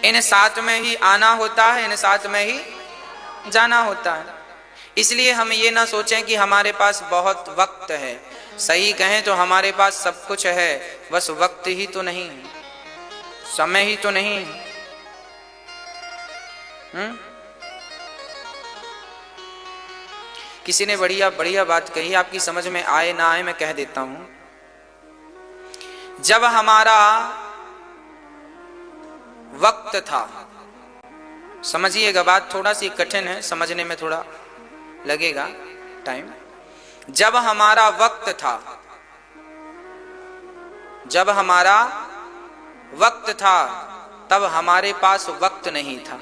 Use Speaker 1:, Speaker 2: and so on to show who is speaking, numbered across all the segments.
Speaker 1: इन साथ में ही आना होता है, इन साथ में ही जाना होता है। इसलिए हम ये ना सोचें कि हमारे पास बहुत वक्त है। सही कहें तो हमारे पास सब कुछ है, बस वक्त ही तो नहीं है, समय ही तो नहीं है। किसी ने बढ़िया बढ़िया बात कही, आपकी समझ में आए ना आए मैं कह देता हूं। जब हमारा वक्त था, समझिएगा बात थोड़ा सी कठिन है, समझने में थोड़ा लगेगा टाइम। जब हमारा वक्त था, जब हमारा वक्त था तब हमारे पास वक्त नहीं था,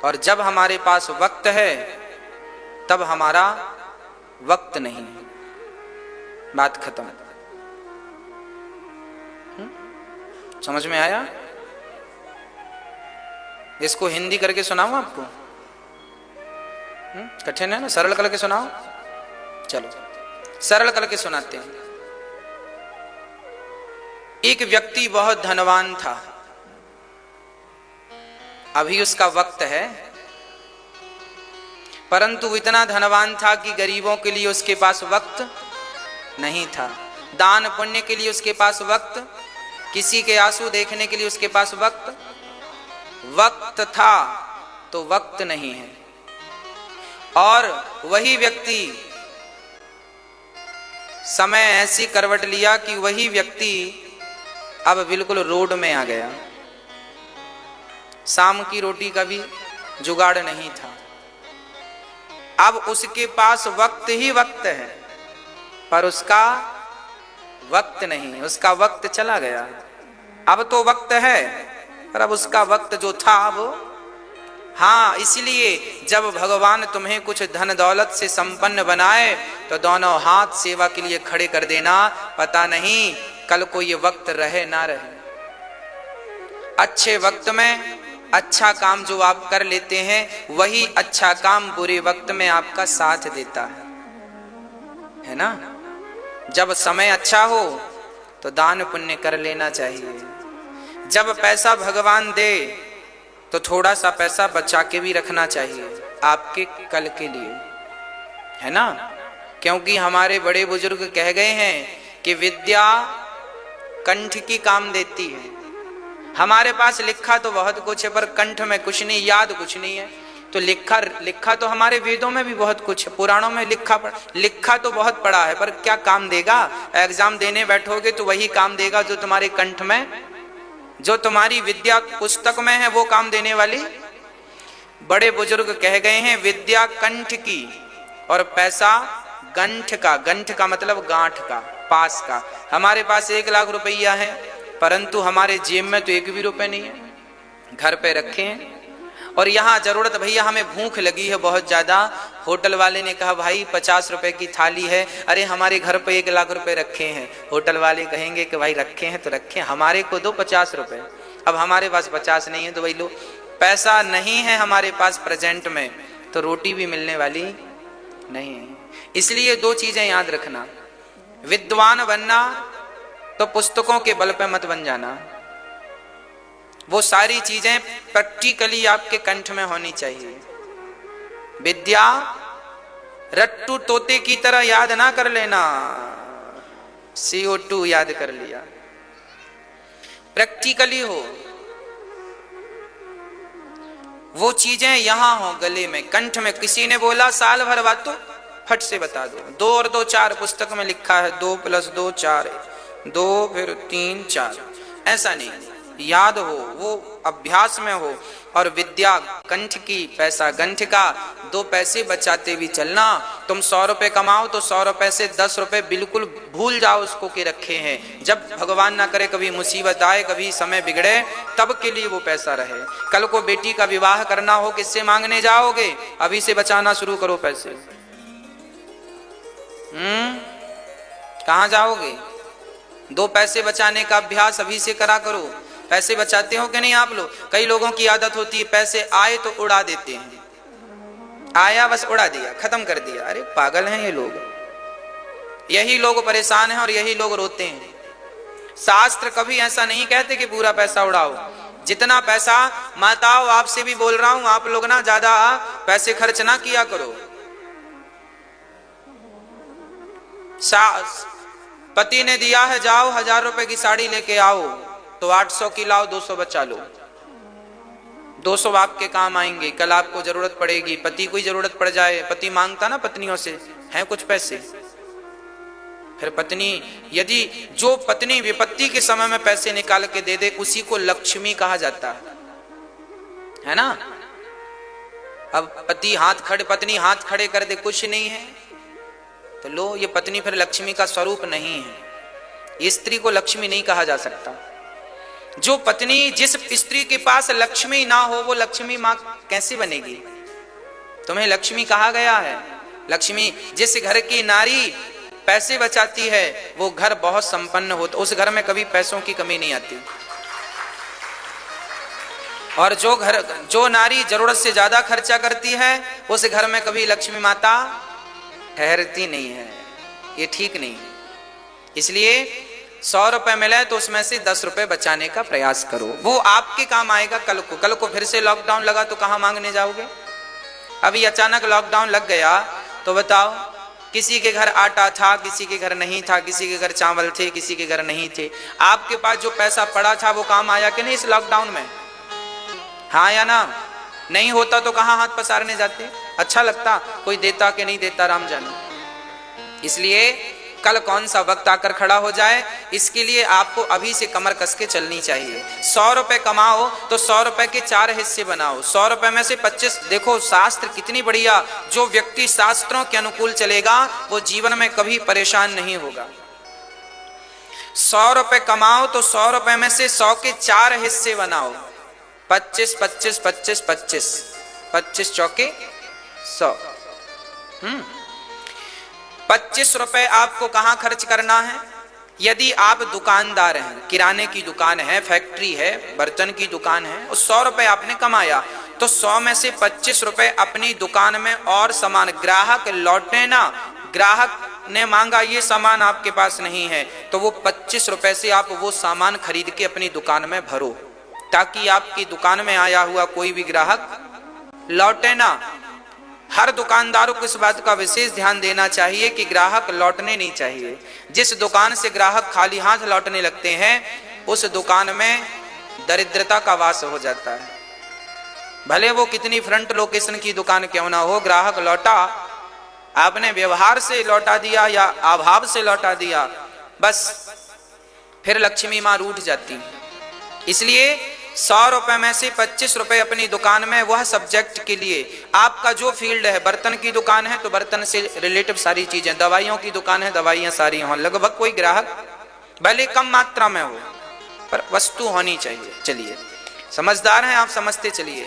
Speaker 1: और जब हमारे पास वक्त है तब हमारा वक्त नहीं है। बात खत्म। समझ में आया? इसको हिंदी करके सुनाऊं आपको? कठिन है ना, सरल करके सुनाओ। चलो सरल करके सुनाते हैं। एक व्यक्ति बहुत धनवान था, अभी उसका वक्त है, परंतु इतना धनवान था कि गरीबों के लिए उसके पास वक्त नहीं था, दान पुण्य के लिए उसके पास वक्त, किसी के आंसू देखने के लिए उसके पास वक्त था तो वक्त नहीं है। और वही व्यक्ति समय ऐसी करवट लिया कि वही व्यक्ति अब बिल्कुल रोड में आ गया। शाम की रोटी का भी जुगाड़ नहीं था, अब उसके पास वक्त ही वक्त है, पर उसका वक्त नहीं, उसका वक्त चला गया। अब तो वक्त है पर अब उसका वक्त जो था वो, हाँ, इसलिए जब भगवान तुम्हें कुछ धन दौलत से संपन्न बनाए तो दोनों हाथ सेवा के लिए खड़े कर देना, पता नहीं कल को ये वक्त रहे ना रहे। अच्छे वक्त में अच्छा काम जो आप कर लेते हैं, वही अच्छा काम बुरे वक्त में आपका साथ देता है ना। जब समय अच्छा हो तो दान पुण्य कर लेना चाहिए। जब पैसा भगवान दे तो थोड़ा सा पैसा बचा के भी रखना चाहिए आपके कल के लिए, है ना। क्योंकि हमारे बड़े बुजुर्ग कह गए हैं कि विद्या कंठ की काम देती है। हमारे पास लिखा तो बहुत कुछ है पर कंठ में कुछ नहीं, याद कुछ नहीं है। तो लिखा तो हमारे वेदों में भी बहुत कुछ है, पुराणों में लिखा तो बहुत पड़ा है, पर क्या काम देगा? एग्जाम देने बैठोगे तो वही काम देगा जो तुम्हारे कंठ में, जो तुम्हारी विद्या पुस्तक में है, वो काम देने वाली। बड़े बुजुर्ग कह गए हैं विद्या कंठ की और पैसा गंठ का। गंठ का मतलब गांठ का, पास का। हमारे पास 1 लाख रुपया है, परंतु हमारे जेब में तो 1 भी रुपए नहीं है, घर पे रखे हैं। और यहाँ जरूरत, भैया हमें भूख लगी है बहुत ज्यादा, होटल वाले ने कहा भाई 50 रुपए की थाली है, अरे हमारे घर पे 1 लाख रुपए रखे हैं। होटल वाले कहेंगे कि भाई रखे हैं तो रखे हैं, हमारे को दो 50 रुपए। अब हमारे पास 50 नहीं है तो भाई लो, पैसा नहीं है हमारे पास प्रेजेंट में तो रोटी भी मिलने वाली नहीं है। इसलिए 2 चीजें याद रखना, विद्वान बनना तो पुस्तकों के बल पे मत बन जाना, वो सारी चीजें प्रैक्टिकली आपके कंठ में होनी चाहिए। विद्या रट्टू तोते की तरह याद ना कर लेना, CO2 याद कर लिया, प्रैक्टिकली हो, वो चीजें यहां हो गले में, कंठ में। किसी ने बोला साल भर बात तो फट से बता दो, 2 और 2 4 पुस्तक में लिखा है, 2 + 2 4, 2 फिर 3 4, ऐसा नहीं, याद हो, वो अभ्यास में हो। और विद्या कंठ की, पैसा गंठ का, 2 पैसे बचाते भी चलना। तुम 100 रुपए कमाओ तो 100 रुपए से 10 रुपए बिल्कुल भूल जाओ उसको के रखे हैं। जब भगवान ना करे कभी मुसीबत आए, कभी समय बिगड़े, तब के लिए वो पैसा रहे। कल को बेटी का विवाह करना हो, किससे मांगने जाओगे? अभी से बचाना शुरू करो पैसे। कहाँ जाओगे? 2 पैसे बचाने का अभ्यास अभी से करा करो। पैसे बचाते हो कि नहीं आप लोग? कई लोगों की आदत होती है पैसे आए तो उड़ा देते हैं, आया बस उड़ा दिया, खत्म कर दिया। अरे पागल हैं ये लोग, यही लोग परेशान हैं और यही लोग रोते हैं। शास्त्र कभी ऐसा नहीं कहते कि पूरा पैसा उड़ाओ। जितना पैसा, माताओं आपसे भी बोल रहा हूं, आप लोग ना ज्यादा पैसे खर्च ना किया करो। पति ने दिया है, जाओ 1000 रुपए की साड़ी लेके आओ, तो 800 की लाओ, 200 बचा लो। 200 आपके काम आएंगे, कल आपको जरूरत पड़ेगी, पति को ही जरूरत पड़ जाए। पति मांगता ना पत्नियों से, हैं कुछ पैसे, फिर पत्नी, यदि जो पत्नी विपत्ति के समय में पैसे निकाल के दे दे, उसी को लक्ष्मी कहा जाता है ना। अब पति पत्नी हाथ खड़े कर दे, कुछ नहीं है, तो लो, ये पत्नी फिर लक्ष्मी का स्वरूप नहीं है। स्त्री को लक्ष्मी नहीं कहा जा सकता। जो पत्नी, जिस स्त्री के पास लक्ष्मी ना हो, वो लक्ष्मी मां कैसे बनेगी? तुम्हें लक्ष्मी कहा गया है। लक्ष्मी, जिस घर की नारी पैसे बचाती है, वो घर बहुत संपन्न होता, उस घर में कभी पैसों की कमी नहीं आती। और जो नारी जरूरत से ज्यादा खर्चा करती है, उस घर में कभी लक्ष्मी माता ठहरती नहीं है। ये ठीक नहीं। इसलिए 100 रुपए मिले तो उसमें से 10 रुपए बचाने का प्रयास करो, वो आपके काम आएगा कल को। कल को फिर से लॉकडाउन लगा तो कहां मांगने जाओगे? अभी अचानक लॉकडाउन लग गया तो बताओ, किसी के घर आटा था, किसी के घर नहीं था, किसी के घर चावल थे, किसी के घर नहीं थे। आपके पास जो पैसा पड़ा था वो काम आया कि नहीं इस लॉकडाउन में? हाँ या ना? नहीं होता तो कहां हाथ पसारने जाते? अच्छा लगता, कोई देता कि नहीं देता राम जाने। इसलिए कल कौन सा वक्त आकर खड़ा हो जाए, इसके लिए आपको अभी से कमर कस के चलनी चाहिए। 100 रुपए कमाओ तो 100 रुपए के 4 हिस्से बनाओ। 100 रुपए में से 25, देखो शास्त्र कितनी बढ़िया, जो व्यक्ति शास्त्रों के अनुकूल चलेगा वो जीवन में कभी परेशान नहीं होगा। 100 रुपए कमाओ तो 100 रुपए में से 100 के 4 हिस्से बनाओ। 25 25 25 25 25 चौके 100। 25 रुपए आपको कहां खर्च करना है? यदि आप दुकानदार हैं, किराने की दुकान है, फैक्ट्री है, बर्तन की दुकान है, और 100 रुपए आपने कमाया, तो 100 में से 25 रुपए अपनी दुकान में और सामान, ग्राहक लौटे ना, ग्राहक ने मांगा ये सामान आपके पास नहीं है, तो वो 25 रुपए से आप वो सामान खरीद के अपनी दुकान में भरो, ताकि आपकी दुकान में आया हुआ कोई भी ग्राहक लौटे ना। हर दुकानदारों को इस बात का विशेष ध्यान देना चाहिए कि ग्राहक लौटने नहीं चाहिए। जिस दुकान से ग्राहक खाली हाथ लौटने लगते हैं, उस दुकान में दरिद्रता का वास हो जाता है। भले वो कितनी फ्रंट लोकेशन की दुकान क्यों ना हो, ग्राहक लौटा, आपने व्यवहार से लौटा दिया या अभाव से लौटा दिया, बस फिर लक्ष्मी मां रूठ जाती। इसलिए 100 रुपए में से 25 रुपए अपनी दुकान में, वह सब्जेक्ट के लिए, आपका जो फील्ड है, बर्तन की दुकान है तो बर्तन से रिलेटिव सारी चीजें, दवाइयों की दुकान है दवाइयां सारी हों, लगभग कोई ग्राहक भले कम मात्रा में हो पर वस्तु होनी चाहिए। चलिए, समझदार हैं आप, समझते चलिए।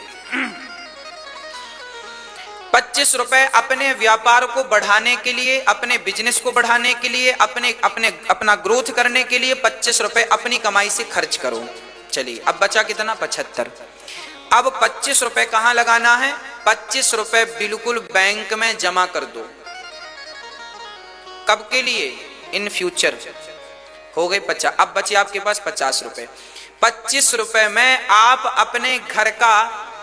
Speaker 1: 25 रुपए अपने व्यापार को बढ़ाने के लिए, अपने बिजनेस को बढ़ाने के लिए, अपना ग्रोथ करने के लिए 25 रुपए अपनी कमाई से खर्च करो। चलिए, अब बचा कितना? 75। अब 25 रुपए कहां लगाना है? 25 रुपए बिल्कुल बैंक में जमा कर दो। कब के लिए? In future. हो गए 50। अब बचे आपके पास 50 रुपए। 25 रुपए में आप अपने घर का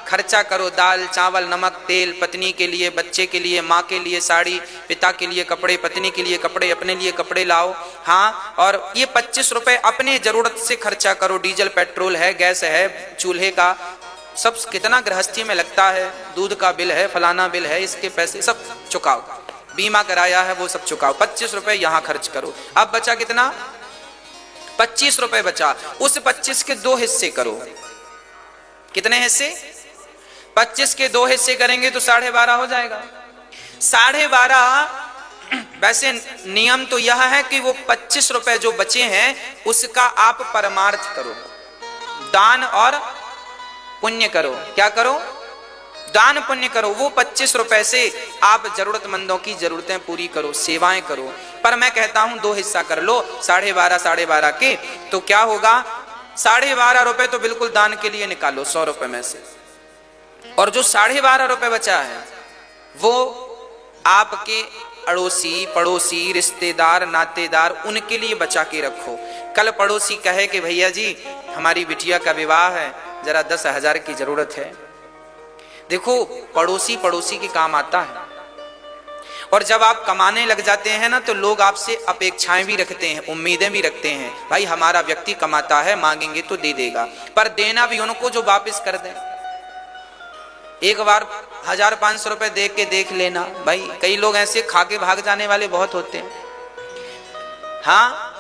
Speaker 1: खर्चा करो, दाल चावल नमक तेल, पत्नी के लिए, बच्चे के लिए, माँ के लिए साड़ी, पिता के लिए कपड़े, पत्नी के लिए कपड़े, अपने लिए कपड़े लाओ। हाँ, और ये 25 रुपए अपने जरूरत से खर्चा करो। डीजल पेट्रोल है, गैस है, चूल्हे का सब कितना गृहस्थी में लगता है, दूध का बिल है, फलाना बिल है, इसके पैसे सब चुकाओ, बीमा कराया है वो सब चुकाओ। 25 रुपए यहां खर्च करो। अब बचा कितना? 25 रुपए बचा। उस 25 के 2 हिस्से करो। कितने हिस्से? 25 के 2 हिस्से करेंगे तो 12.5 हो जाएगा। 12.5। वैसे नियम तो यह है कि वो 25 रुपए जो बचे हैं उसका आप परमार्थ करो, दान और पुण्य करो। क्या करो? दान पुण्य करो। वो 25 रुपए से आप जरूरतमंदों की जरूरतें पूरी करो, सेवाएं करो। पर मैं कहता हूं 2 हिस्सा कर लो, 12.5 के। तो क्या होगा? 12.5 रुपए तो बिल्कुल दान के लिए निकालो 100 रुपए में से, और जो 12.5 रुपए बचा है वो आपके अड़ोसी पड़ोसी रिश्तेदार नातेदार उनके लिए बचा के रखो। कल पड़ोसी कहे कि भैया जी हमारी बिटिया का विवाह है, जरा 10,000 की जरूरत है। देखो पड़ोसी पड़ोसी के काम आता है। और जब आप कमाने लग जाते हैं ना तो लोग आपसे अपेक्षाएं भी रखते हैं, उम्मीदें भी रखते हैं। भाई हमारा व्यक्ति कमाता है, मांगेंगे तो दे देगा, पर देना भी उनको जो वापस कर दे। एक बार 1,000-500 रुपए दे के देख लेना। भाई कई लोग ऐसे खा के भाग जाने वाले बहुत होते हैं। हाँ,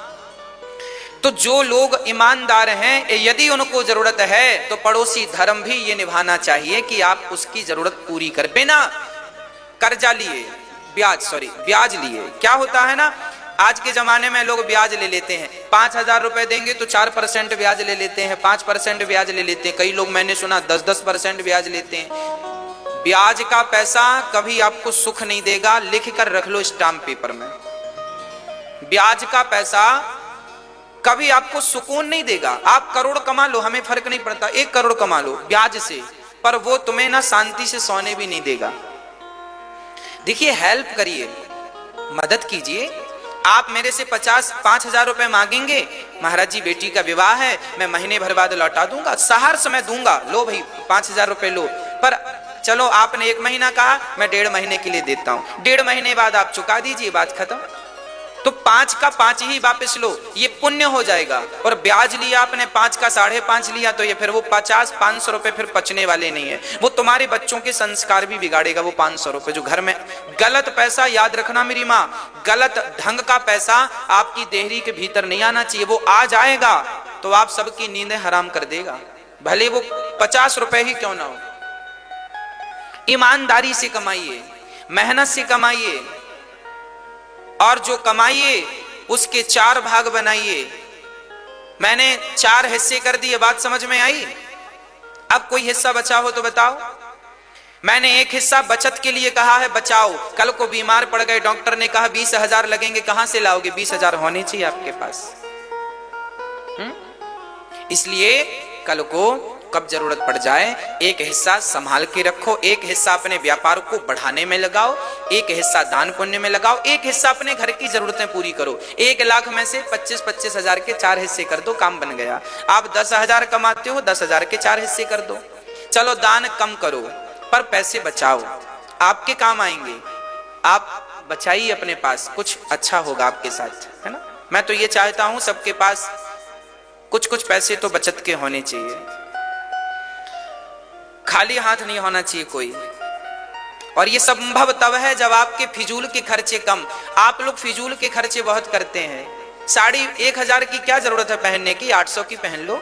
Speaker 1: तो जो लोग ईमानदार हैं, यदि उनको जरूरत है तो पड़ोसी धर्म भी ये निभाना चाहिए कि आप उसकी जरूरत पूरी कर। बिना कर्जा लिए ब्याज लिए क्या होता है ना, आज के जमाने में लोग ब्याज ले लेते हैं। 5,000 रुपए देंगे तो 4% ब्याज ले लेते हैं, 5% ब्याज ले लेते हैं। कई लोग मैंने सुना 10% ब्याज लेते हैं। ब्याज का पैसा कभी आपको सुख नहीं देगा, लिख कर रख लो स्टाम्प पेपर में। ब्याज का पैसा कभी आपको सुकून नहीं देगा। आप करोड़ कमा लो, हमें फर्क नहीं पड़ता, 1 करोड़ कमा लो ब्याज से, पर वो तुम्हें ना शांति से सोने भी नहीं देगा। देखिए हेल्प करिए, मदद कीजिए। आप मेरे से 5,000 रुपए मांगेंगे, महाराज जी बेटी का विवाह है, मैं महीने भर बाद लौटा दूंगा, सहार समय दूंगा, लो भाई 5,000 रुपए लो। पर चलो आपने 1 महीना कहा, मैं 1.5 महीने के लिए देता हूं, 1.5 महीने बाद आप चुका दीजिए, बात खत्म। तो 5 का 5 ही वापस लो, ये पुण्य हो जाएगा। और ब्याज लिया आपने 5 का 5.5 लिया तो ये फिर वो 50-500 रुपए फिर पचने वाले नहीं है। वो तुम्हारे बच्चों के संस्कार भी बिगाड़ेगा। वो 500 रुपए जो घर में गलत पैसा, याद रखना मेरी माँ, गलत ढंग का पैसा आपकी देहरी के भीतर नहीं आना चाहिए। वो आ जाएगा तो आप सबकी नींदें हराम कर देगा, भले वो 50 रुपए ही क्यों ना हो। ईमानदारी से कमाइए, मेहनत से कमाइए, और जो कमाइए उसके 4 भाग बनाइए। मैंने 4 हिस्से कर दिए, बात समझ में आई? अब कोई हिस्सा बचा हो तो बताओ। मैंने एक हिस्सा बचत के लिए कहा है, बचाओ। कल को बीमार पड़ गए, डॉक्टर ने कहा 20,000 लगेंगे, कहां से लाओगे? 20,000 होने चाहिए आपके पास। इसलिए कल को कब जरूरत पड़ जाए एक हिस्सा संभाल के रखो, एक हिस्सा अपने व्यापार को बढ़ाने में लगाओ, एक हिस्सा दान पुण्य में लगाओ, एक हिस्सा अपने घर की जरूरतें पूरी करो। 1 लाख में से 25-25 हजार के 4 हिस्से कर दो, काम बन गया। आप 10,000 कमाते हो, 10,000 के 4 हिस्से कर दो। चलो दान कम करो पर पैसे बचाओ, आपके काम आएंगे। आप बचाइए अपने पास, कुछ अच्छा होगा आपके साथ, है ना। मैं तो ये चाहता हूं सबके पास कुछ पैसे तो बचत के होने चाहिए, खाली हाथ नहीं होना चाहिए कोई। और ये संभव तब है जब आपके फिजूल के खर्चे कम। आप लोग फिजूल के खर्चे बहुत करते हैं। साड़ी 1,000 की क्या जरूरत है पहनने की, 800 की पहन लो।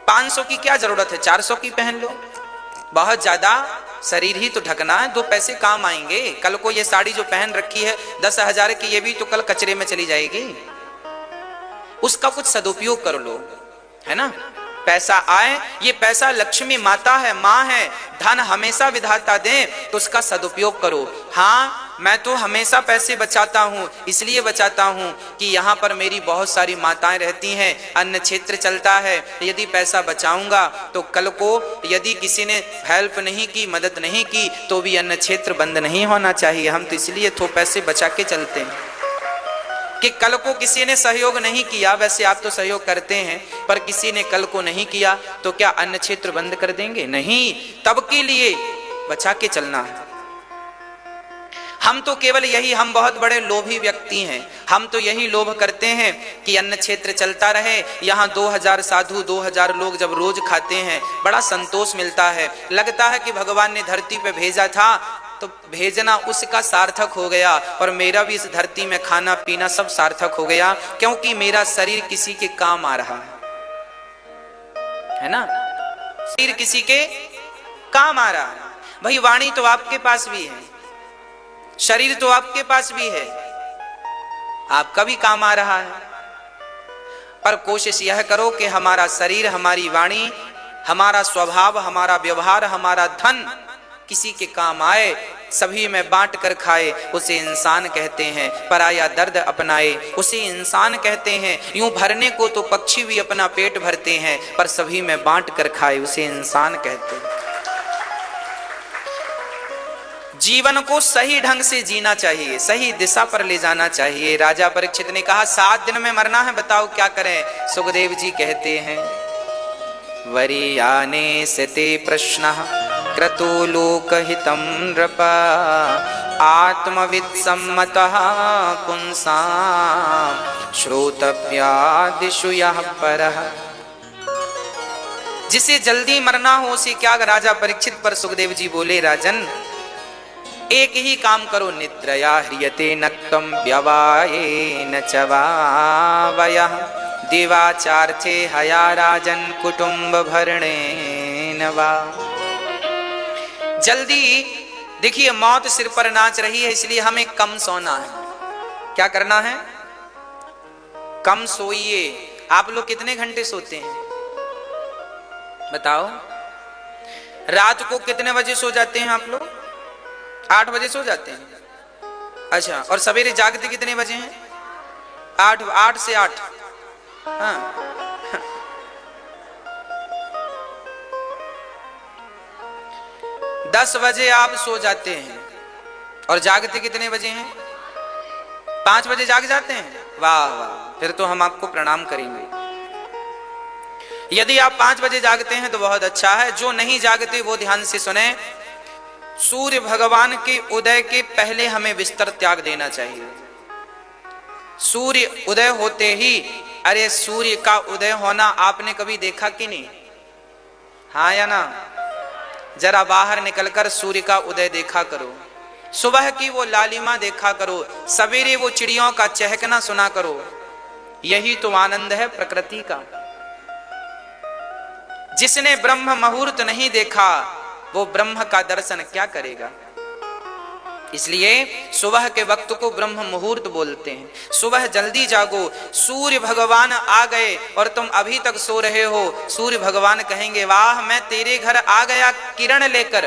Speaker 1: 500 की क्या जरूरत है, 400 की पहन लो। बहुत ज्यादा शरीर ही तो ढकना है, 2 पैसे काम आएंगे। कल को ये साड़ी जो पहन रखी है 10,000 की, ये भी तो कल कचरे में चली जाएगी। उसका कुछ सदुपयोग कर लो, है ना। पैसा आए, ये पैसा लक्ष्मी माता है, माँ है, धन हमेशा विधाता दे, तो उसका सदुपयोग करो। हाँ, मैं तो हमेशा पैसे बचाता हूँ, इसलिए बचाता हूँ कि यहाँ पर मेरी बहुत सारी माताएं रहती हैं, अन्न क्षेत्र चलता है। यदि पैसा बचाऊंगा तो कल को यदि किसी ने हेल्प नहीं की, मदद नहीं की, तो भी अन्न क्षेत्र बंद नहीं होना चाहिए। हम तो इसलिए थोड़े पैसे बचा के चलते हैं कि कल को किसी ने सहयोग नहीं किया, वैसे आप तो सहयोग करते हैं, पर किसी ने कल को नहीं किया तो क्या अन्न क्षेत्र बंद कर देंगे? नहीं, तब के लिए बचा के चलना है। हम तो केवल यही, हम बहुत बड़े लोभी व्यक्ति हैं, हम तो यही लोभ करते हैं कि अन्न क्षेत्र चलता रहे। यहाँ 2000 साधु, 2000 लोग जब रोज खाते हैं, बड़ा संतोष मिलता है। लगता है कि भगवान ने धरती पे भेजा था तो भेजना उसका सार्थक हो गया, और मेरा भी इस धरती में खाना पीना सब सार्थक हो गया, क्योंकि मेरा शरीर किसी के काम आ रहा है ना। शरीर किसी के काम आ रहा है। भाई वाणी तो आपके पास भी है, शरीर तो आपके पास भी है, आपका भी काम आ रहा है। पर कोशिश यह करो कि हमारा शरीर, हमारी वाणी, हमारा स्वभाव, हमारा व्यवहार, हमारा धन किसी के काम आए, सभी में बांट कर खाए, उसे इंसान कहते हैं। पराया दर्द अपनाए, उसे इंसान कहते हैं। यूं भरने को तो पक्षी भी अपना पेट भरते हैं, पर सभी में बांट कर खाए, उसे इंसान कहते हैं। जीवन को सही ढंग से जीना चाहिए, सही दिशा पर ले जाना चाहिए। राजा परीक्षित ने कहा 7 दिन में मरना है, बताओ क्या करें। सुखदेव जी कहते हैं वरीयाने सते प्रश्नः क्रतो लोकहितं नृप आत्मवित् सम्मतः पुंसां श्रोतव्यादिषु यः परः। जिसे जल्दी मरना हो उसे क्या। राजा परीक्षित पर सुखदेव जी बोले राजन एक ही काम करो, निद्रया ह्रियते नक्तं व्यवायेन च वावयः देवाचार्थे हया राजन कुटुंब भरणेन वा। जल्दी देखिए मौत सिर पर नाच रही है, इसलिए हमें कम सोना है। क्या करना है? कम सोइए। आप लोग कितने घंटे सोते हैं बताओ? रात को कितने बजे सो जाते हैं आप लोग? 8 बजे सो जाते हैं। अच्छा, और सवेरे जागते कितने बजे हैं? 8 से 8। हाँ 10 बजे आप सो जाते हैं और जागते कितने बजे हैं? 5 बजे जाग जाते हैं। वाह वाह, फिर तो हम आपको प्रणाम करेंगे। यदि आप 5 बजे जागते हैं तो बहुत अच्छा है। जो नहीं जागते वो ध्यान से सुने। सूर्य भगवान के उदय के पहले हमें बिस्तर त्याग देना चाहिए। सूर्य उदय होते ही, अरे सूर्य का उदय होना आपने कभी देखा कि नहीं? हाँ या ना? जरा बाहर निकलकर सूर्य का उदय देखा करो, सुबह की वो लालिमा देखा करो, सवेरे वो चिड़ियों का चहकना सुना करो। यही तो आनंद है प्रकृति का। जिसने ब्रह्म मुहूर्त नहीं देखा वो ब्रह्म का दर्शन क्या करेगा? इसलिए सुबह के वक्त को ब्रह्म मुहूर्त बोलते हैं। सुबह जल्दी जागो। सूर्य भगवान आ गए और तुम अभी तक सो रहे हो। सूर्य भगवान कहेंगे वाह मैं तेरे घर आ गया किरण लेकर,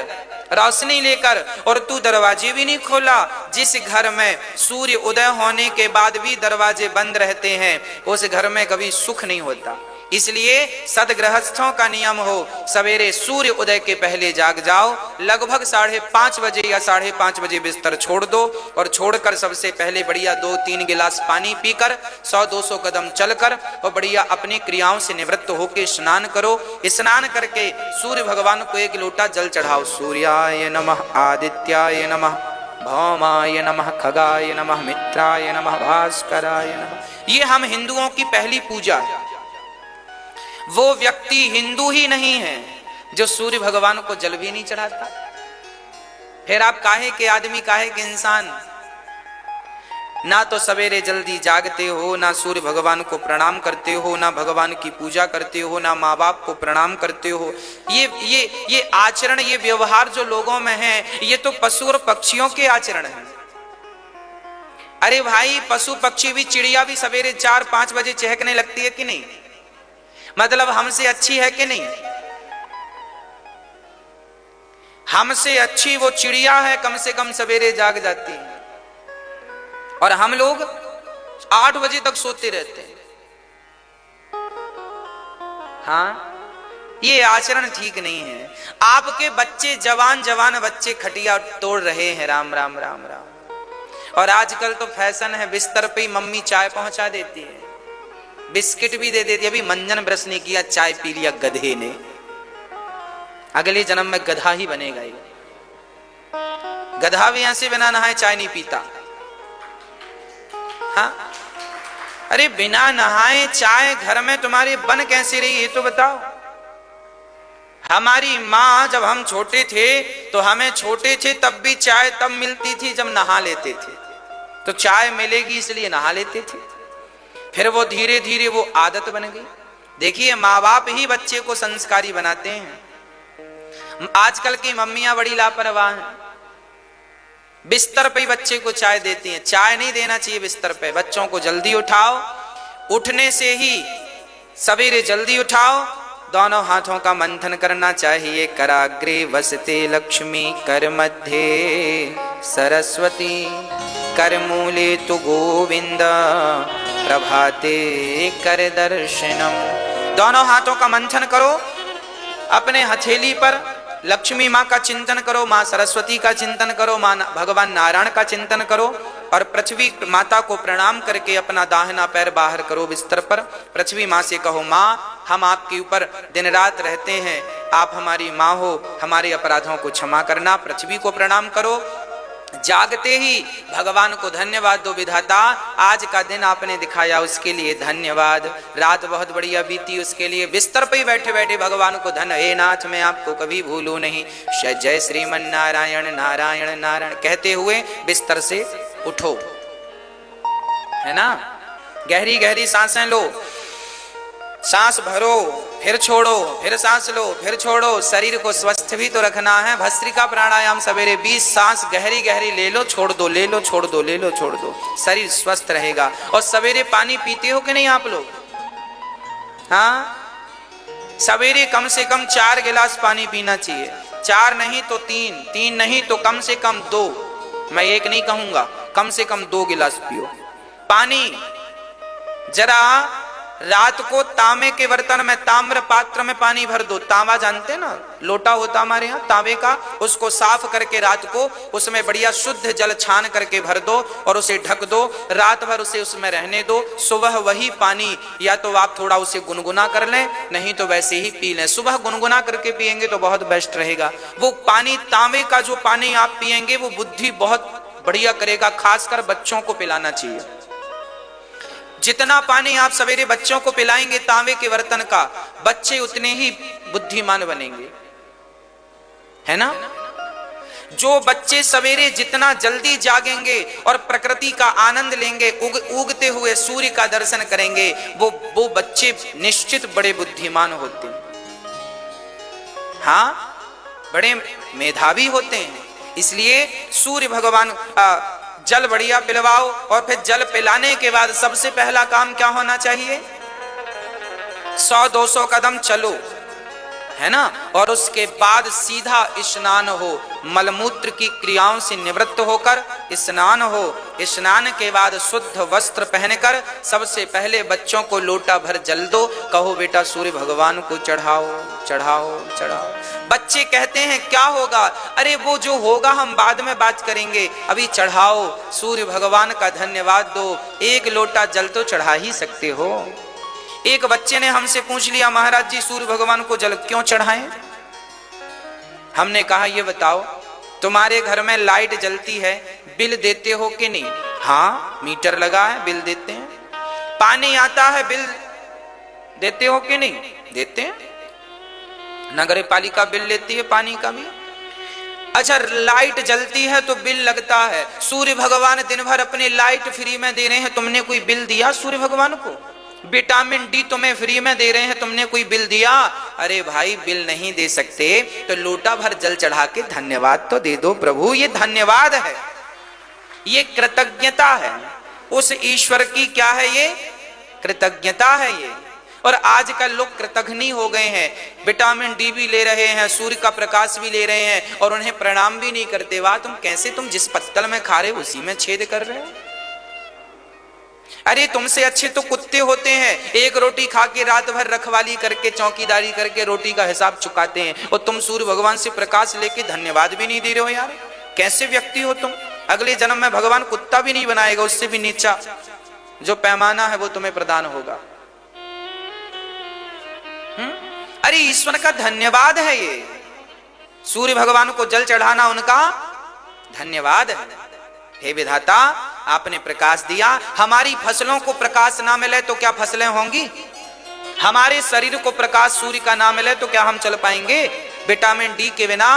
Speaker 1: रोशनी लेकर, और तू दरवाजे भी नहीं खोला। जिस घर में सूर्य उदय होने के बाद भी दरवाजे बंद रहते हैं उस घर में कभी सुख नहीं होता। इसलिए सदगृहस्थों का नियम हो सवेरे सूर्य उदय के पहले जाग जाओ। लगभग 5:30 बजे या 5:30 बजे बिस्तर छोड़ दो और छोड़कर सबसे पहले बढ़िया 2-3 गिलास पानी पीकर 100-200 कदम चलकर और बढ़िया अपनी क्रियाओं से निवृत्त होकर स्नान करो। स्नान करके सूर्य भगवान को 1 लोटा जल चढ़ाओ। सूर्याय नमः, आदित्याय नमः, भौमाय नमः, खगाय नमः, मित्राय नमः, भास्कराय नमः। ये हम हिंदुओं की पहली पूजा है। वो व्यक्ति हिंदू ही नहीं है जो सूर्य भगवान को जल भी नहीं चढ़ाता। फिर आप काहे के आदमी, काहे के इंसान? ना तो सवेरे जल्दी जागते हो, ना सूर्य भगवान को प्रणाम करते हो, ना भगवान की पूजा करते हो, ना माँ बाप को प्रणाम करते हो। ये आचरण, ये व्यवहार जो लोगों में है ये तो पशु और पक्षियों के आचरण है। अरे भाई पशु पक्षी भी, चिड़िया भी सवेरे 4-5 बजे चहकने लगती है कि नहीं? मतलब हमसे अच्छी है कि नहीं? हमसे अच्छी वो चिड़िया है, कम से कम सवेरे जाग जाती है। और हम लोग 8 बजे तक सोते रहते हैं। हाँ, ये आचरण ठीक नहीं है। आपके बच्चे, जवान बच्चे खटिया तोड़ रहे हैं। राम राम राम राम। और आजकल तो फैशन है, बिस्तर पे ही मम्मी चाय पहुंचा देती है, बिस्किट भी दे देती है। अभी मंजन ब्रश नहीं किया, चाय पी लिया गधे ने। अगले जन्म में गधा ही बनेगा ये। गधा भी ऐसे बिना नहाए चाय नहीं पीता। हाँ, अरे बिना नहाए चाय घर में तुम्हारी बन कैसे रही ये तो बताओ। हमारी माँ जब हम छोटे थे तो हमें छोटे थे तब भी चाय तब मिलती थी जब नहा लेते थे। तो चाय मिलेगी इसलिए नहा लेते थे। फिर वो धीरे धीरे वो आदत बन गई। देखिए माँ बाप ही बच्चे को संस्कारी बनाते हैं। आजकल की मम्मियां बड़ी लापरवाह हैं, बिस्तर पे ही बच्चे को चाय देती हैं। चाय नहीं देना चाहिए बिस्तर पे। बच्चों को जल्दी उठाओ, उठने से ही सवेरे जल्दी उठाओ, दोनों हाथों का मंथन करना चाहिए। कराग्रे वसते लक्ष्मी, कर मध्य सरस्वती, कर मूले तु गोविंद, प्रभाते कर दर्शनम। दोनों हाथों का मंथन करो, अपने हथेली पर लक्ष्मी माँ का चिंतन करो, माँ सरस्वती का चिंतन करो, माँ भगवान नारायण का चिंतन करो और पृथ्वी माता को प्रणाम करके अपना दाहिना पैर बाहर करो बिस्तर पर। पृथ्वी माँ से कहो, माँ हम आपके ऊपर दिन रात रहते हैं, आप हमारी माँ हो, हमारे अपराधों को क्षमा करना। पृथ्वी को प्रणाम करो। जागते ही भगवान को धन्यवाद दो, विधाता आज का दिन आपने दिखाया उसके लिए धन्यवाद, रात बहुत बढ़िया बीती उसके लिए। बिस्तर पे ही बैठे बैठे भगवान को धन, हे नाथ मैं आपको कभी भूलूं नहीं, जय श्रीमन नारायण नारायण नारायण कहते हुए बिस्तर से उठो, है ना। गहरी गहरी सांसें लो, सांस भरो फिर छोड़ो, फिर सांस लो फिर छोड़ो। शरीर को स्वस्थ भी तो रखना है। भस्त्रिका प्राणायाम सवेरे 20 सांस गहरी गहरी ले लो, छोड़ दो, ले लो, छोड़ दो, ले लो, छोड़ दो, शरीर स्वस्थ रहेगा। और सवेरे पानी पीते हो कि नहीं आप लोग? हाँ, सवेरे कम से कम 4 गिलास पानी पीना चाहिए। 4 नहीं तो 3, 3 नहीं तो कम से कम 2, मैं 1 नहीं कहूंगा, कम से कम 2 गिलास पियो पानी। जरा रात को तांबे के बर्तन में, ताम्र पात्र में पानी भर दो। तांबा जानते ना, लोटा होता हमारे यहाँ तांबे का, उसको साफ करके रात को उसमें बढ़िया शुद्ध जल छान करके भर दो और उसे ढक दो, रात भर उसे उसमें रहने दो। सुबह वही पानी या तो आप थोड़ा उसे गुनगुना कर लें, नहीं तो वैसे ही पी लें। सुबह गुनगुना करके पिएंगे तो बहुत बेस्ट रहेगा। वो पानी, तांबे का जो पानी आप पिएंगे वो बुद्धि बहुत बढ़िया करेगा। खासकर बच्चों को पिलाना चाहिए। जितना पानी आप सवेरे बच्चों को पिलाएंगे तांबे के बर्तन का, बच्चे उतने ही बुद्धिमान बनेंगे, है ना। जो बच्चे सवेरे जितना जल्दी जागेंगे और प्रकृति का आनंद लेंगे, उगते हुए सूर्य का दर्शन करेंगे, वो बच्चे निश्चित बड़े बुद्धिमान होते हैं। हाँ, बड़े मेधावी होते हैं। इसलिए सूर्य भगवान जल बढ़िया पिलवाओ और फिर जल पिलाने के बाद सबसे पहला काम क्या होना चाहिए? 100-200 कदम चलो, है ना। और उसके बाद सीधा स्नान हो, मलमूत्र की क्रियाओं से निवृत्त होकर स्नान हो। स्नान के बाद शुद्ध वस्त्र पहनकर सबसे पहले बच्चों को लोटा भर जल दो, कहो बेटा सूर्य भगवान को चढ़ाओ चढ़ाओ चढ़ाओ। बच्चे कहते हैं क्या होगा? अरे वो जो होगा हम बाद में बात करेंगे, अभी चढ़ाओ, सूर्य भगवान का धन्यवाद दो। 1 लोटा जल तो चढ़ा ही सकते हो। एक बच्चे ने हमसे पूछ लिया, महाराज जी सूर्य भगवान को जल क्यों चढ़ाएं? हमने कहा ये बताओ, तुम्हारे घर में लाइट जलती है, बिल देते हो कि नहीं? हाँ, मीटर लगा है, बिल देते हैं। पानी आता है, बिल देते हो कि नहीं? देते हैं। नगर पालिका बिल लेती है पानी का भी। अच्छा, लाइट जलती है तो बिल लगता है। सूर्य भगवान दिन भर अपनी लाइट फ्री में दे रहे हैं, तुमने कोई बिल दिया सूर्य भगवान को? विटामिन डी तुम्हें फ्री में दे रहे हैं, तुमने कोई बिल दिया? अरे भाई, बिल नहीं दे सकते तो लोटा भर जल चढ़ा के धन्यवाद तो दे दो प्रभु। ये धन्यवाद है, ये कृतज्ञता है उस ईश्वर की। क्या है ये? कृतज्ञता है ये। और आजकल लोग कृतघ्नी हो गए हैं, विटामिन डी भी ले रहे हैं, सूर्य का प्रकाश भी ले रहे हैं और उन्हें प्रणाम भी नहीं करते। वाह, तुम कैसे, तुम जिस पत्तल में खा रहे हो उसी में छेद कर रहे हो। अरे तुमसे अच्छे तो कुत्ते होते हैं, 1 रोटी खा के रात भर रखवाली करके, चौकीदारी करके रोटी का हिसाब चुकाते हैं, और तुम सूर्य भगवान से प्रकाश लेके धन्यवाद भी नहीं दे रहे हो। यार कैसे व्यक्ति हो तुम? अगले जन्म में भगवान कुत्ता भी नहीं बनाएगा, उससे भी नीचा जो पैमाना है वो तुम्हें प्रदान होगा। अरे ईश्वर का धन्यवाद है ये। सूर्य भगवान को जल चढ़ाना उनका धन्यवाद है। हे विधाता, आपने प्रकाश दिया, हमारी फसलों को प्रकाश ना मिले तो क्या फसलें होंगी? हमारे शरीर को प्रकाश सूर्य का ना मिले तो क्या हम चल पाएंगे? विटामिन डी के बिना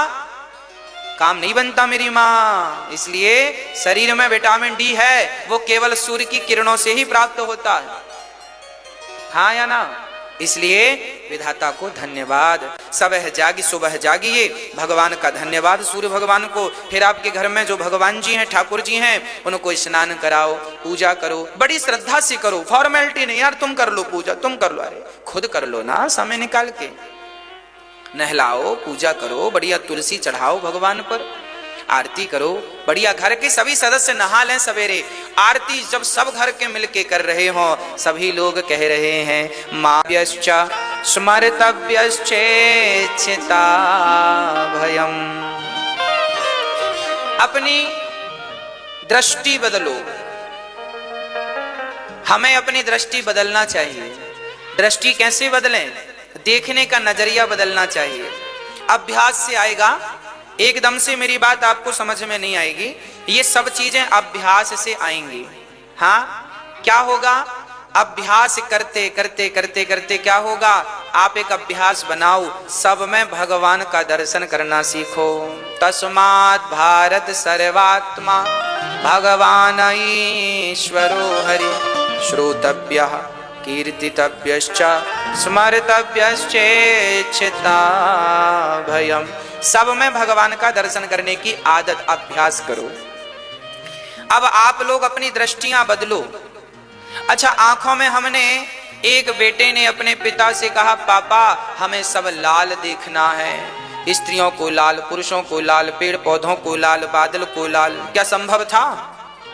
Speaker 1: काम नहीं बनता मेरी माँ। इसलिए शरीर में विटामिन डी है, वो केवल सूर्य की किरणों से ही प्राप्त होता है। हाँ या ना? इसलिए विधाता को धन्यवाद। सुबह जागी, सुबह जागिए, भगवान का धन्यवाद सूर्य भगवान को। फिर आपके घर में जो भगवान जी हैं, ठाकुर जी हैं, उनको स्नान कराओ, पूजा करो, बड़ी श्रद्धा से करो। फॉर्मेलिटी नहीं यार, तुम कर लो पूजा, तुम कर लो, अरे खुद कर लो ना, समय निकाल के नहलाओ, पूजा करो, बढ़िया तुलसी चढ़ाओ भगवान पर, आरती करो, बढ़िया घर के सभी सदस्य नहा लें सवेरे। आरती जब सब घर के मिलके कर रहे हो, सभी लोग कह रहे हैं माव्यश्च स्मर्तव्यश्चेच्छिता भयम्। अपनी दृष्टि बदलो। हमें अपनी दृष्टि बदलना चाहिए। दृष्टि कैसे बदलें? देखने का नजरिया बदलना चाहिए। अभ्यास से आएगा, एकदम से मेरी बात आपको समझ में नहीं आएगी। ये सब चीजें अभ्यास से आएंगी। हाँ, क्या होगा? अभ्यास करते करते करते करते क्या होगा? आप एक अभ्यास बनाओ, सब में भगवान का दर्शन करना सीखो। तस्मात् भारत सर्वात्मा भगवान ईश्वरो हरि श्रोतव्यः कीर्तितव्यश्च स्मर्तव्यश्चेच्छिता भयम्। सब में भगवान का दर्शन करने की आदत, अभ्यास करो। अब आप लोग अपनी दृष्टियां बदलो। अच्छा, आंखों में हमने, एक बेटे ने अपने पिता से कहा, पापा हमें सब लाल देखना है, स्त्रियों को लाल, पुरुषों को लाल, पेड़ पौधों को लाल, बादल को लाल। क्या संभव था?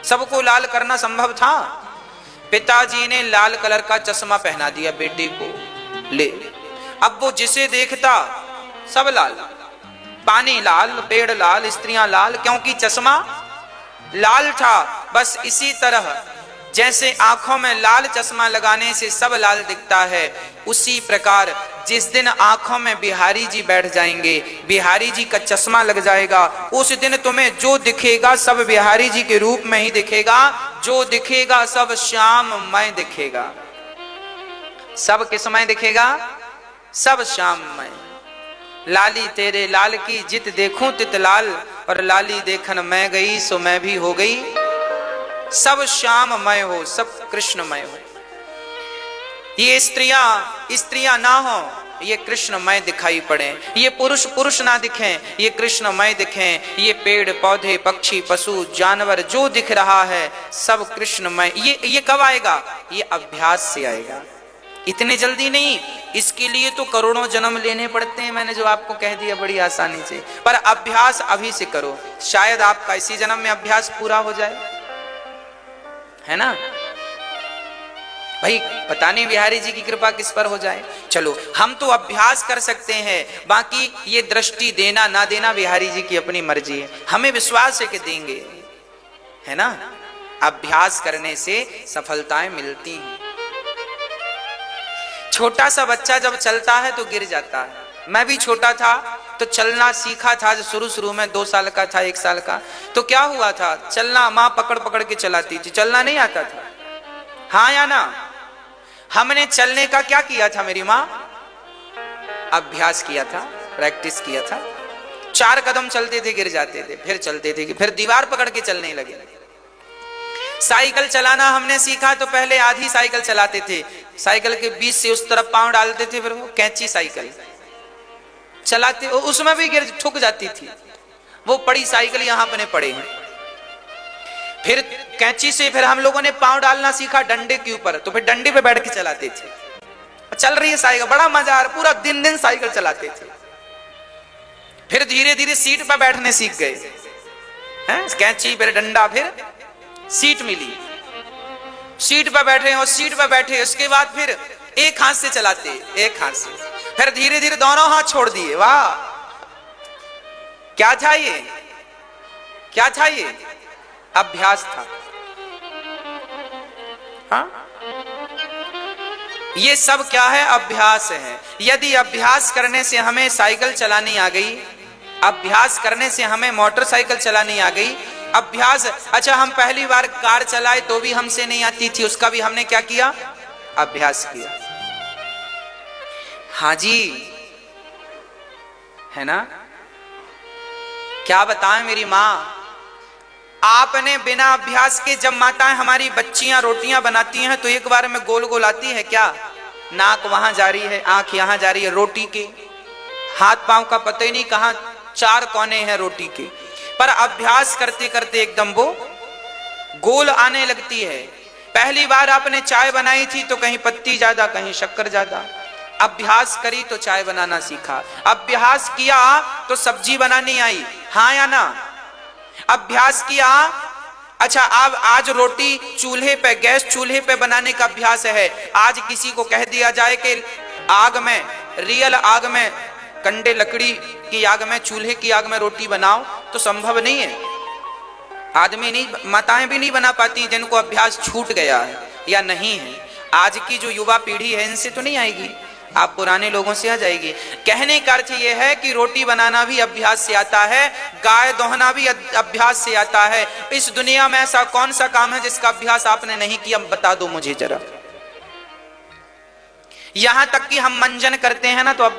Speaker 1: सबको लाल करना संभव था? पिताजी ने लाल कलर का चश्मा पहना दिया बेटे को। ले, अब वो जिसे देखता सब लाल, पानी लाल, पेड़ लाल, स्त्रियां लाल, क्योंकि चश्मा लाल था। बस इसी तरह जैसे आंखों में लाल चश्मा लगाने से सब लाल दिखता है, उसी प्रकार जिस दिन आंखों में बिहारी जी बैठ जाएंगे, बिहारी जी का चश्मा लग जाएगा, उस दिन तुम्हें जो दिखेगा सब बिहारी जी के रूप में ही दिखेगा। जो दिखेगा सब श्याममय दिखेगा। सब किसमय दिखेगा? सब श्याममय। लाली तेरे लाल की जित देखूं तित लाल, और लाली देखन मैं गई सो मैं भी हो गई। सब श्याममय हो, सब कृष्णमय हो। ये स्त्रियां ना हो, ये कृष्णमय दिखाई पड़े। ये पुरुष पुरुष ना दिखें, ये कृष्णमय दिखें। ये पेड़ पौधे पक्षी पशु जानवर जो दिख रहा है सब कृष्णमय। ये कब आएगा? ये अभ्यास से आएगा, इतने जल्दी नहीं। इसके लिए तो करोड़ों जन्म लेने पड़ते हैं, मैंने जो आपको कह दिया बड़ी आसानी से। पर अभ्यास अभी से करो, शायद आपका इसी जन्म में अभ्यास पूरा हो जाए, है ना भाई? पता नहीं बिहारी जी की कृपा किस पर हो जाए। चलो, हम तो अभ्यास कर सकते हैं, बाकी ये दृष्टि देना ना देना बिहारी जी की अपनी मर्जी है। हमें विश्वास है कि देंगे, है ना? अभ्यास करने से सफलताएं मिलती हैं। छोटा सा बच्चा जब चलता है तो गिर जाता है। मैं भी छोटा था तो चलना सीखा था, शुरू शुरू में 2 साल का था, 1 साल का, तो क्या हुआ था, चलना माँ पकड़ पकड़ के चलाती थी, चलना नहीं आता था। हाँ या ना? हमने चलने का क्या किया था? मेरी माँ अभ्यास किया था, प्रैक्टिस किया था। 4 कदम चलते थे, गिर जाते थे, फिर चलते थे, फिर दीवार पकड़ के चलने लगे। साइकिल चलाना हमने सीखा तो पहले आधी साइकिल चलाते थे, साइकिल के बीच से उस तरफ पांव डालते थे, फिर वो कैंची साइकिल चलाते, उसमें भी गिर ठुक जाती थी। वो पड़ी साइकिल यहाँ अपने पड़े हैं। फिर कैंची से फिर हम लोगों ने पांव डालना सीखा डंडे के ऊपर, तो फिर डंडे पे बैठ के चलाते थे। चल रही है साइकिल, बड़ा मजा आ रहा, पूरा दिन साइकिल चलाते थे। फिर धीरे धीरे सीट पर बैठने सीख गए हैं, कैंची फिर डंडा फिर सीट मिली, सीट पर बैठे और सीट पर बैठे, उसके बाद फिर एक हाथ से चलाते, एक हाथ से, फिर धीरे धीरे दोनों हाथ छोड़ दिए। वाह, क्या था ये? क्या था ये? अभ्यास था। हाँ, ये सब क्या है? अभ्यास है। यदि अभ्यास करने से हमें साइकिल चलानी आ गई, अभ्यास करने से हमें मोटरसाइकिल चलानी आ गई, अभ्यास, अच्छा हम पहली बार कार चलाए तो भी हमसे नहीं आती थी, उसका भी हमने क्या किया? अभ्यास किया। हाँ जी, है ना? क्या बताएं मेरी माँ, आपने बिना अभ्यास के, जब माताएं हमारी बच्चियां रोटियां बनाती हैं तो एक बार में गोल गोल आती है क्या? नाक वहां जा रही है, आंख यहां जा रही है रोटी के, हाथ पांव का पता ही नहीं कहां 4 कोने हैं रोटी के। पर अभ्यास करते करते एकदम वो गोल आने लगती है। पहली बार आपने चाय बनाई थी तो कहीं पत्ती ज्यादा कहीं शक्कर ज्यादा, अभ्यास करी तो चाय बनाना सीखा, अभ्यास किया तो सब्जी बनानी आई। हाँ या ना? अभ्यास किया। अच्छा, अब आज रोटी चूल्हे पे, गैस चूल्हे पे बनाने का अभ्यास है। आज किसी को कह दिया जाए कि आग में, रियल आग में, कंडे लकड़ी की आग में, चूल्हे की आग में रोटी बनाओ तो संभव नहीं है। आदमी नहीं, माताएं भी नहीं बना पाती जिनको अभ्यास छूट गया है या नहीं है। आज की जो युवा पीढ़ी है इनसे तो नहीं आएगी, आप पुराने लोगों से आ जाएगी। कहने का अर्थ यह है कि रोटी बनाना भी अभ्यास से आता है, गाय दोहना भी अभ्यास से आता है। इस दुनिया में ऐसा कौन सा काम है जिसका अभ्यास आपने नहीं किया, बता दो मुझे जरा। यहां तक कि हम मंजन करते हैं ना तो अभ्यास